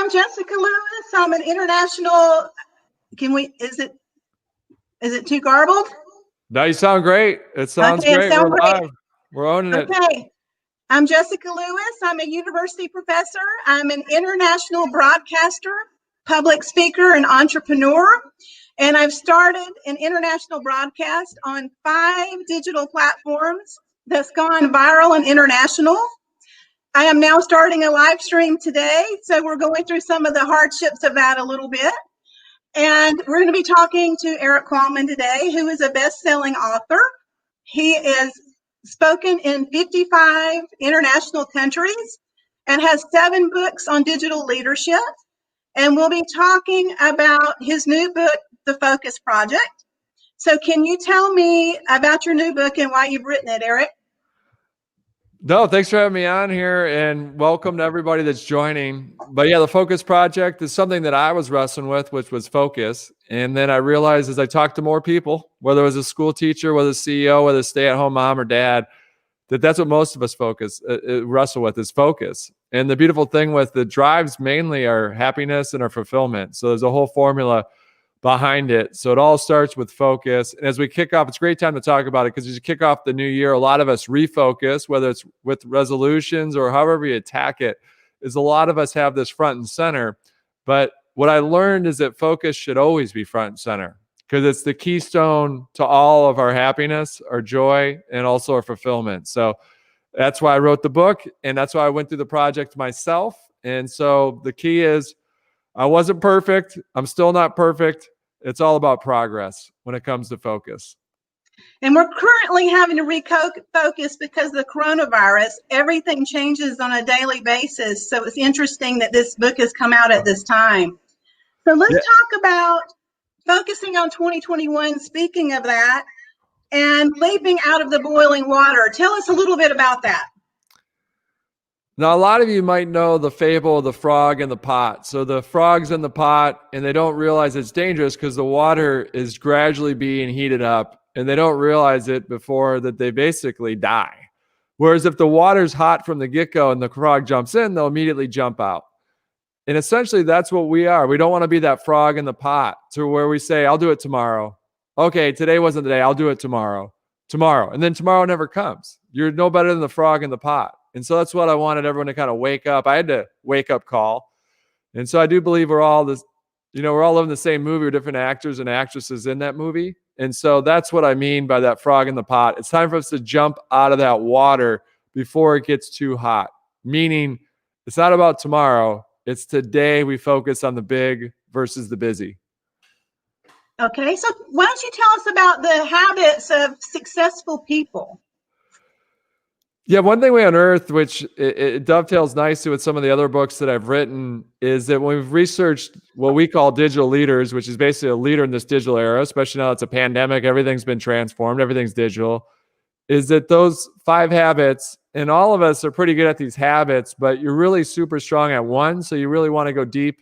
I'm Jessyca Lewis. I'm an international. Is it too garbled? No, you sound great. It sounds great. We're live. We're owning it. Okay. I'm Jessyca Lewis. I'm a university professor. I'm an international broadcaster, public speaker, and entrepreneur. And I've started an international broadcast on 5 digital platforms that's gone viral and international. I am now starting a live stream today. So we're going through some of the hardships of that a little bit. And we're going to be talking to Erik Qualman today, who is a best-selling author. He is spoken in 55 international countries and has 7 books on digital leadership. And we'll be talking about his new book, The Focus Project. So can you tell me about your new book and why you've written it, Erik? No, thanks for having me on here, and welcome to everybody that's joining. But yeah, the Focus Project is something that I was wrestling with, which was focus. And then I realized as I talked to more people, whether it was a school teacher, whether a CEO, whether a stay-at-home mom or dad, that's what most of us wrestle with is focus. And the beautiful thing with the drives mainly are happiness and our fulfillment. So there's a whole formula behind it. So it all starts with focus. And as we kick off, it's a great time to talk about it because as you kick off the new year, a lot of us refocus, whether it's with resolutions or however you attack it, is a lot of us have this front and center. But what I learned is that focus should always be front and center because it's the keystone to all of our happiness, our joy, and also our fulfillment. So that's why I wrote the book, and that's why I went through the project myself. And so the key is I wasn't perfect. I'm still not perfect. It's all about progress when it comes to focus. And we're currently having to refocus because of the coronavirus. Everything changes on a daily basis. So it's interesting that this book has come out at this time. So let's talk about focusing on 2021. Speaking of that, and leaping out of the boiling water. Tell us a little bit about that. Now, a lot of you might know the fable of the frog in the pot. So the frog's in the pot and they don't realize it's dangerous because the water is gradually being heated up and they don't realize it before that they basically die. Whereas if the water's hot from the get-go and the frog jumps in, they'll immediately jump out. And essentially that's what we are. We don't want to be that frog in the pot to where we say, I'll do it tomorrow. Okay, today wasn't the day. I'll do it tomorrow. And then tomorrow never comes. You're no better than the frog in the pot. And so that's what I wanted everyone to kind of wake up. I had to wake up call. And so I do believe we're all living the same movie. We're different actors and actresses in that movie. And so that's what I mean by that frog in the pot. It's time for us to jump out of that water before it gets too hot. Meaning it's not about tomorrow. It's today we focus on the big versus the busy. Okay, so why don't you tell us about the habits of successful people? Yeah, one thing we unearthed, which it dovetails nicely with some of the other books that I've written, is that when we've researched what we call digital leaders, which is basically a leader in this digital era, especially now it's a pandemic, everything's been transformed, everything's digital, is that those 5 habits, and all of us are pretty good at these habits, but you're really super strong at one, so you really want to go deep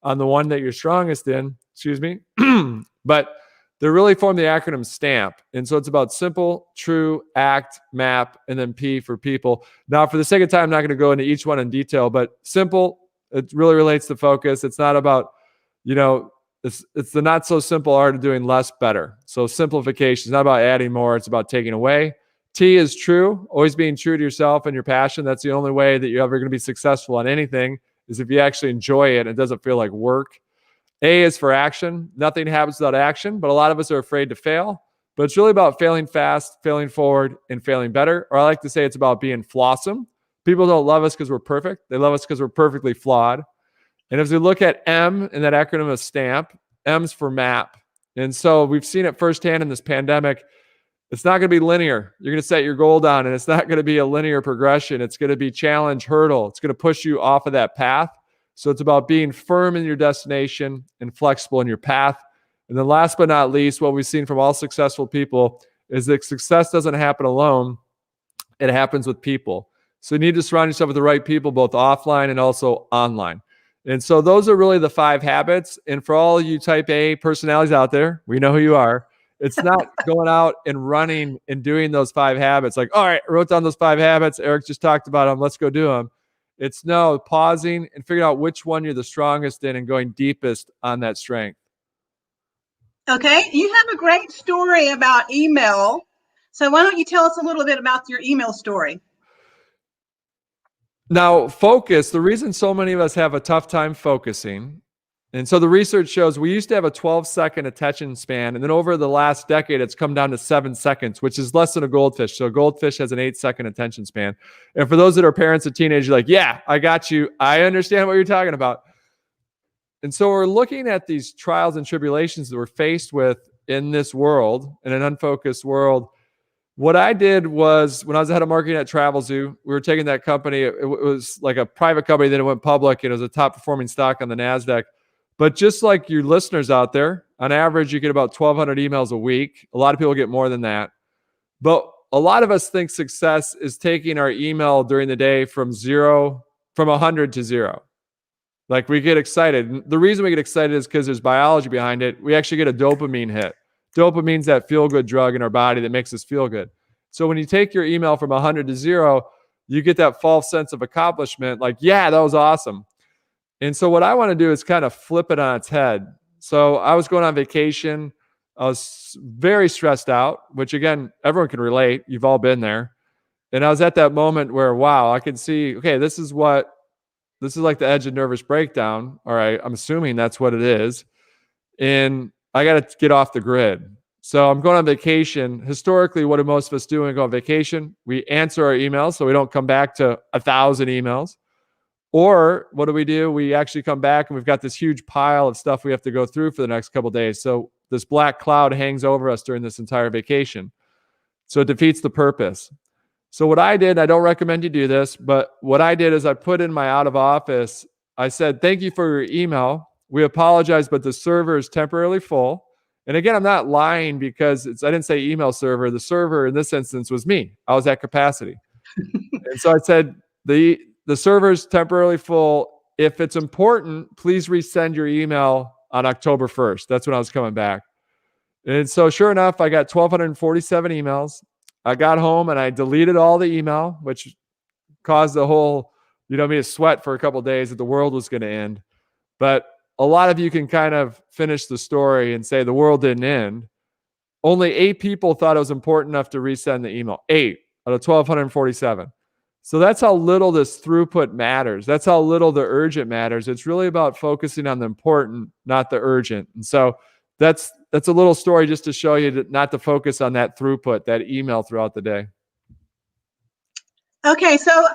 on the one that you're strongest in, but they really form the acronym STAMP. And so it's about simple, true, act, map, and then P for people. Now, for the sake of time, I'm not going to go into each one in detail, but simple, it really relates to focus. It's not about, it's the not so simple art of doing less better. So simplification is not about adding more. It's about taking away. T is true, always being true to yourself and your passion. That's the only way that you're ever going to be successful on anything is if you actually enjoy it and it doesn't feel like work. A is for action. Nothing happens without action, but a lot of us are afraid to fail. But it's really about failing fast, failing forward, and failing better. Or I like to say it's about being flawsome. People don't love us because we're perfect. They love us because we're perfectly flawed. And as we look at M in that acronym of STAMP, M's for map. And so we've seen it firsthand in this pandemic. It's not going to be linear. You're going to set your goal down, and it's not going to be a linear progression. It's going to be challenge, hurdle. It's going to push you off of that path. So it's about being firm in your destination and flexible in your path. And then last but not least, what we've seen from all successful people is that success doesn't happen alone. It happens with people. So you need to surround yourself with the right people, both offline and also online. And so those are really the 5 habits. And for all you type A personalities out there, we know who you are. It's not going out and running and doing those 5 habits. Like, all right, I wrote down those 5 habits. Erik just talked about them. Let's go do them. It's no, pausing and figuring out which one you're the strongest in and going deepest on that strength. Okay, you have a great story about email. So why don't you tell us a little bit about your email story? Now, focus, the reason so many of us have a tough time focusing, and so the research shows we used to have a 12-second attention span, and then over the last decade, it's come down to 7 seconds, which is less than a goldfish. So a goldfish has an 8-second attention span. And for those that are parents of teenagers, you're like, yeah, I got you. I understand what you're talking about. And so we're looking at these trials and tribulations that we're faced with in this world, in an unfocused world. What I did was, when I was the head of marketing at Travelzoo, we were taking that company. It was like a private company, then it went public, and it was a top performing stock on the NASDAQ. But just like your listeners out there, on average, you get about 1,200 emails a week. A lot of people get more than that. But a lot of us think success is taking our email during the day from 100 to 0. Like, we get excited. The reason we get excited is because there's biology behind it. We actually get a dopamine hit. Dopamine's that feel-good drug in our body that makes us feel good. So when you take your email from 100 to 0, you get that false sense of accomplishment. Like, yeah, that was awesome. And so what I want to do is kind of flip it on its head. So I was going on vacation. I was very stressed out, which, again, everyone can relate. You've all been there. And I was at that moment where, wow, I can see, okay, this is like the edge of nervous breakdown. All right, I'm assuming that's what it is. And I got to get off the grid. So I'm going on vacation. Historically, what do most of us do when we go on vacation? We answer our emails so we don't come back to 1,000 emails. Or what do? We actually come back and we've got this huge pile of stuff we have to go through for the next couple of days. So this black cloud hangs over us during this entire vacation. So it defeats the purpose. So what I did, I don't recommend you do this, but what I did is I put in my out of office, I said, thank you for your email. We apologize, but the server is temporarily full. And again, I'm not lying because I didn't say email server. The server in this instance was me. I was at capacity. And so I said, the server is temporarily full. If it's important, please resend your email on October 1st. That's when I was coming back. And so sure enough, I got 1,247 emails. I got home and I deleted all the email, which caused the whole, me to sweat for a couple of days that the world was going to end. But a lot of you can kind of finish the story and say the world didn't end. Only 8 people thought it was important enough to resend the email. 8 out of 1,247. So that's how little this throughput matters. That's how little the urgent matters. It's really about focusing on the important, not the urgent. And so that's a little story just to show you not to focus on that throughput, that email throughout the day. Okay, so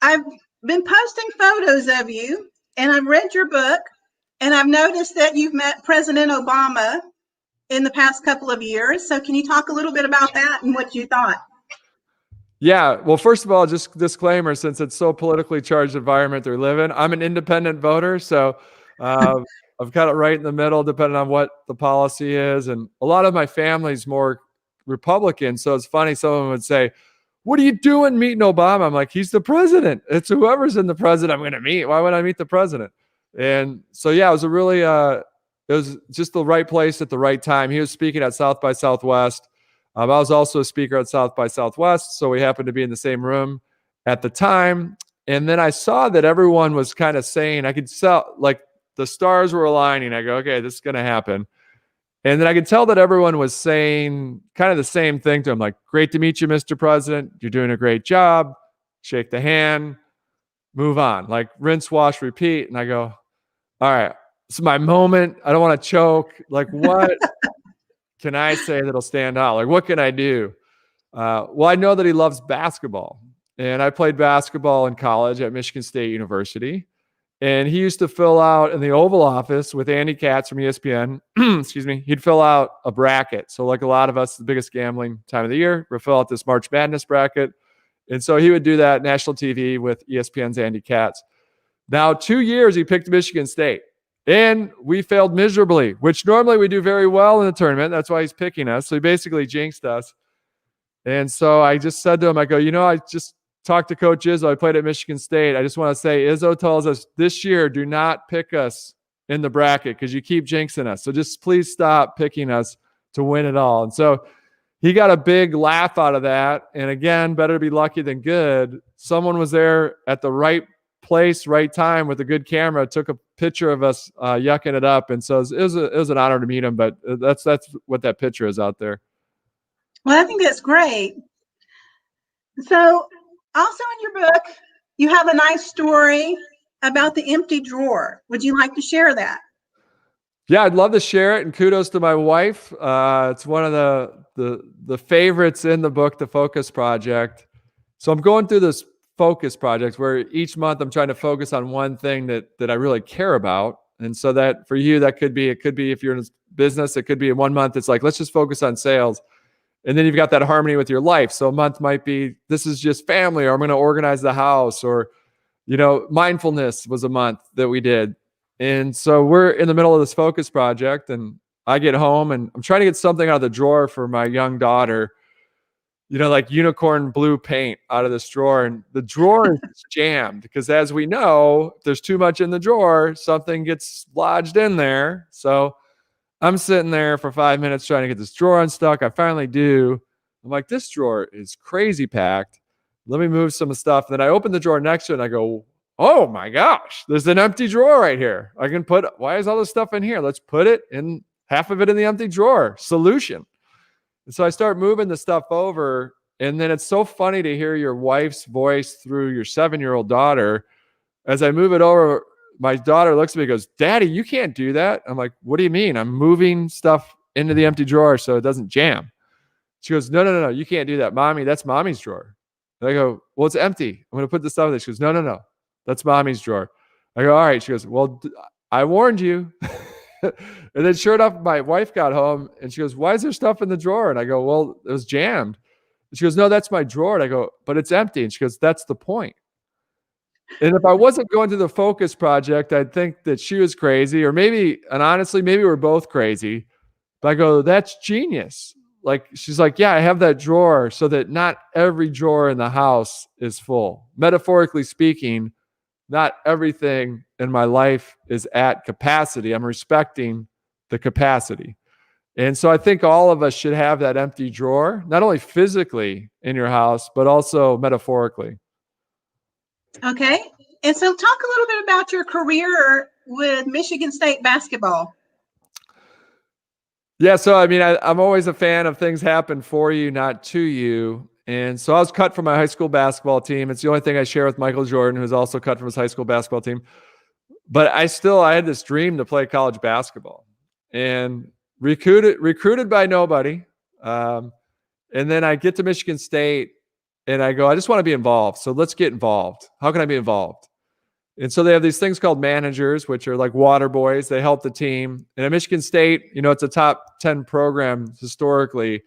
I've been posting photos of you, and I've read your book, and I've noticed that you've met President Obama in the past couple of years. So can you talk a little bit about that and what you thought? Yeah. Well, first of all, just disclaimer, since it's so politically charged environment we live in, I'm an independent voter. So I'm kind of right in the middle, depending on what the policy is. And a lot of my family's more Republican. So it's funny. Someone would say, what are you doing meeting Obama? I'm like, he's the president. It's whoever's in the president I'm going to meet. Why would I meet the president? And so, yeah, it was it was just the right place at the right time. He was speaking at South by Southwest. I was also a speaker at South by Southwest, so we happened to be in the same room at the time. And then I saw that everyone was kind of saying, I could tell, like, the stars were aligning. I go, okay, this is going to happen. And then I could tell that everyone was saying kind of the same thing to him, like, great to meet you, Mr. President. You're doing a great job. Shake the hand, move on, like rinse, wash, repeat. And I go, all right, this is my moment. I don't want to choke. Like, what can I say that'll stand out? Like, what can I do? Well, I know that he loves basketball. And I played basketball in college at Michigan State University. And he used to fill out in the Oval Office with Andy Katz from ESPN. Excuse me. He'd fill out a bracket. So like a lot of us, the biggest gambling time of the year, we'll fill out this March Madness bracket. And so he would do that national TV with ESPN's Andy Katz. Now, 2 years, he picked Michigan State. And we failed miserably, which normally we do very well in the tournament. That's why he's picking us. So he basically jinxed us. And so I just said to him, I go, I just talked to Coach Izzo. I played at Michigan State. I just want to say, Izzo tells us this year, do not pick us in the bracket because you keep jinxing us. So just please stop picking us to win it all. And so he got a big laugh out of that. And again, better to be lucky than good. Someone was there at the right place, right time with a good camera, took a picture of us yucking it up. And so it was an honor to meet him, but that's what that picture is out there. Well, I think that's great. So also in your book, you have a nice story about the empty drawer. Would you like to share that? Yeah, I'd love to share it, and kudos to my wife. It's one of the favorites in the book, The Focus Project. So I'm going through this focus project where each month I'm trying to focus on one thing that I really care about. And so that for you, it could be if you're in a business, it could be in 1 month, it's like, let's just focus on sales. And then you've got that harmony with your life. So a month might be, this is just family, or I'm going to organize the house, or, mindfulness was a month that we did. And so we're in the middle of this focus project, and I get home and I'm trying to get something out of the drawer for my young daughter, like unicorn blue paint out of this drawer. And the drawer is jammed because, as we know, if there's too much in the drawer, something gets lodged in there. So I'm sitting there for 5 minutes trying to get this drawer unstuck. I finally do. I'm like, this drawer is crazy packed. Let me move some stuff. And then I open the drawer next to it and I go, oh my gosh, there's an empty drawer right here. Why is all this stuff in here? Let's put it in, half of it in the empty drawer. Solution. And so I start moving the stuff over. And then it's so funny to hear your wife's voice through your 7-year-old daughter. As I move it over, my daughter looks at me and goes, Daddy, you can't do that. I'm like, what do you mean? I'm moving stuff into the empty drawer so it doesn't jam. She goes, no, you can't do that. Mommy, that's Mommy's drawer. And I go, well, it's empty. I'm going to put the stuff in there. She goes, no, that's Mommy's drawer. I go, all right. She goes, well, I warned you. And then sure enough, my wife got home and she goes, why is there stuff in the drawer? And I go, well, it was jammed. And she goes, no, that's my drawer. And I go, but it's empty. And she goes, that's the point. And if I wasn't going to the focus project, I'd think that she was crazy, or maybe, and honestly, maybe we're both crazy. But I go, that's genius. Like, she's like, yeah, I have that drawer so that not every drawer in the house is full. Metaphorically speaking, not everything in my life is at capacity. I'm respecting the capacity. And so I think all of us should have that empty drawer, not only physically in your house, but also metaphorically. Okay. And so talk a little bit about your career with Michigan State basketball. Yeah. So, I mean, I'm always a fan of things happen for you, not to you. And so I was cut from my high school basketball team. It's the only thing I share with Michael Jordan, who's also cut from his high school basketball team. But I had this dream to play college basketball, and recruited by nobody. And then I get to Michigan State and I go, I just want to be involved. So let's get involved. How can I be involved? And so they have these things called managers, which are like water boys. They help the team. And at Michigan State, it's a top 10 program historically.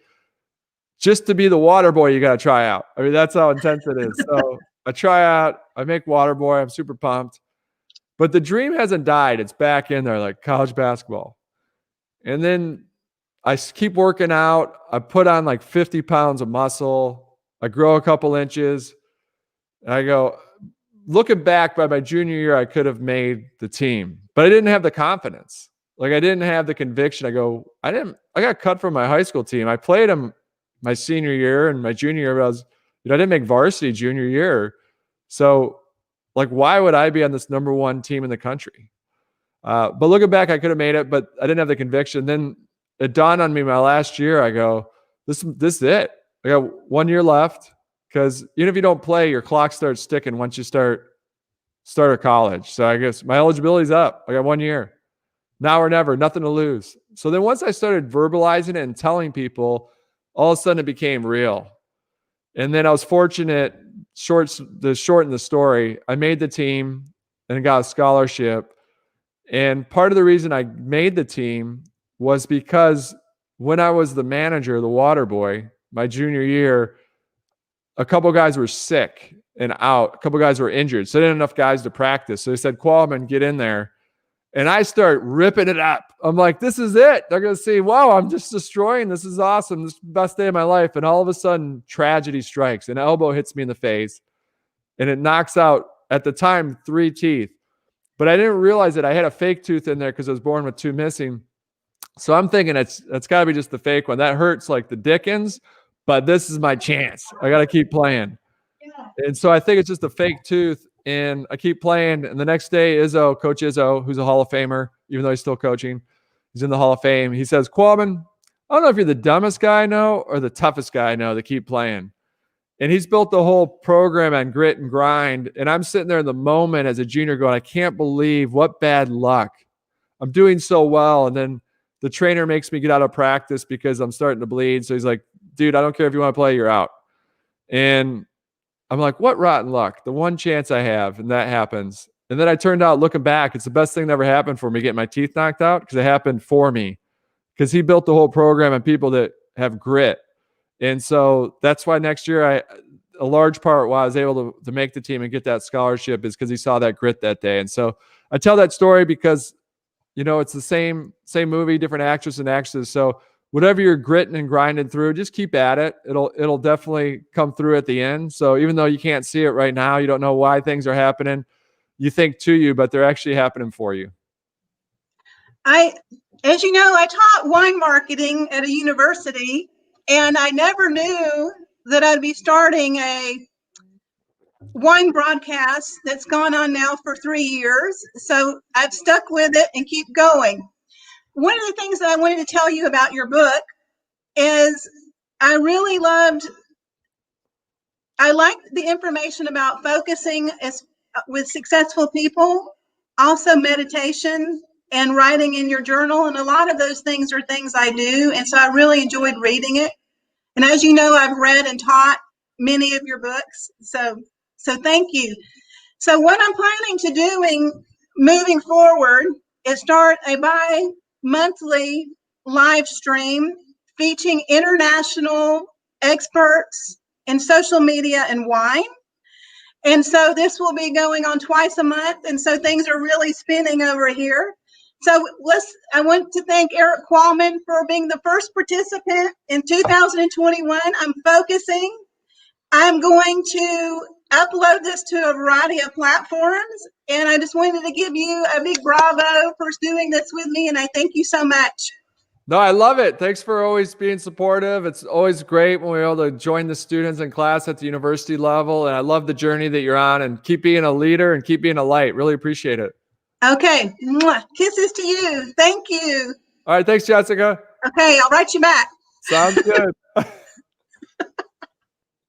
Just to be the water boy, you got to try out. I mean, that's how intense it is. So I try out, I make water boy. I'm super pumped. But the dream hasn't died. It's back in there, like college basketball. And then I keep working out. I put on like 50 pounds of muscle. I grow a couple inches. And I go, looking back, by my junior year, I could have made the team. But I didn't have the confidence. Like, I didn't have the conviction. I got cut from my high school team. I played them my senior year and my junior year. I didn't make varsity junior year. So, like, why would I be on this number one team in the country? But looking back, I could have made it, but I didn't have the conviction. Then it dawned on me my last year. I go, this is it. I got 1 year left, because even if you don't play, your clock starts ticking once you start at college. So I guess my eligibility's up. I got 1 year. Now or never, nothing to lose. So then once I started verbalizing it and telling people, all of a sudden it became real. And then I was fortunate, shorten the story, I made the team and got a scholarship. And part of the reason I made the team was because when I was the manager, the water boy, my junior year, a couple guys were sick and out. A couple guys were injured. So they didn't have enough guys to practice. So they said, Qualman, get in there. And I start ripping it up. I'm like, this is it. They're going to see, wow, I'm just destroying. This is awesome. This is the best day of my life. And all of a sudden, tragedy strikes. An elbow hits me in the face. And it knocks out, at the time, 3 teeth. But I didn't realize that I had a fake tooth in there because I was born with 2 missing. So I'm thinking it's got to be just the fake one. That hurts like the Dickens, but this is my chance. I got to keep playing. Yeah. And so I think it's just a fake tooth. and I keep playing. And the next day, Coach Izzo, who's a Hall of Famer, even though he's still coaching, he's in the Hall of Fame. He says, Qualman, I don't know if you're the dumbest guy I know or the toughest guy I know to keep playing. And he's built the whole program on grit and grind. And I'm sitting there in the moment as a junior going, I can't believe what bad luck. I'm doing so well. And then the trainer makes me get out of practice because I'm starting to bleed. So he's like, dude, I don't care if you want to play, you're out. And I'm like, what rotten luck? The one chance I have, and that happens. And then I turned out, looking back, it's the best thing that ever happened for me, getting my teeth knocked out, because it happened for me. Because he built the whole program on people that have grit. And so that's why next year, a large part why I was able to make the team and get that scholarship is because he saw that grit that day. And so I tell that story because, you know, it's the same movie, different actress and actors. So whatever you're gritting and grinding through, just keep at it. It'll definitely come through at the end. So even though you can't see it right now, you don't know why things are happening, you think to you, but they're actually happening for you. As you know, I taught wine marketing at a university, and I never knew that I'd be starting a wine broadcast that's gone on now for 3 years. So I've stuck with it and keep going. One of the things that I wanted to tell you about your book is I liked the information about focusing with successful people, also meditation and writing in your journal. And a lot of those things are things I do. And so I really enjoyed reading it. And as you know, I've read and taught many of your books. So thank you. So what I'm planning to doing moving forward is start a bi-monthly live stream featuring international experts in social media and wine. And so this will be going on twice a month. And so things are really spinning over here. So I want to thank Erik Qualman for being the first participant in 2021. I'm going to upload this to a variety of platforms. And I just wanted to give you a big bravo for doing this with me. And I thank you so much. No, I love it. Thanks for always being supportive. It's always great when we're able to join the students in class at the university level. And I love the journey that you're on, and keep being a leader and keep being a light. Really appreciate it. Okay. Mwah. Kisses to you. Thank you. All right. Thanks, Jessyca. Okay. I'll write you back. Sounds good.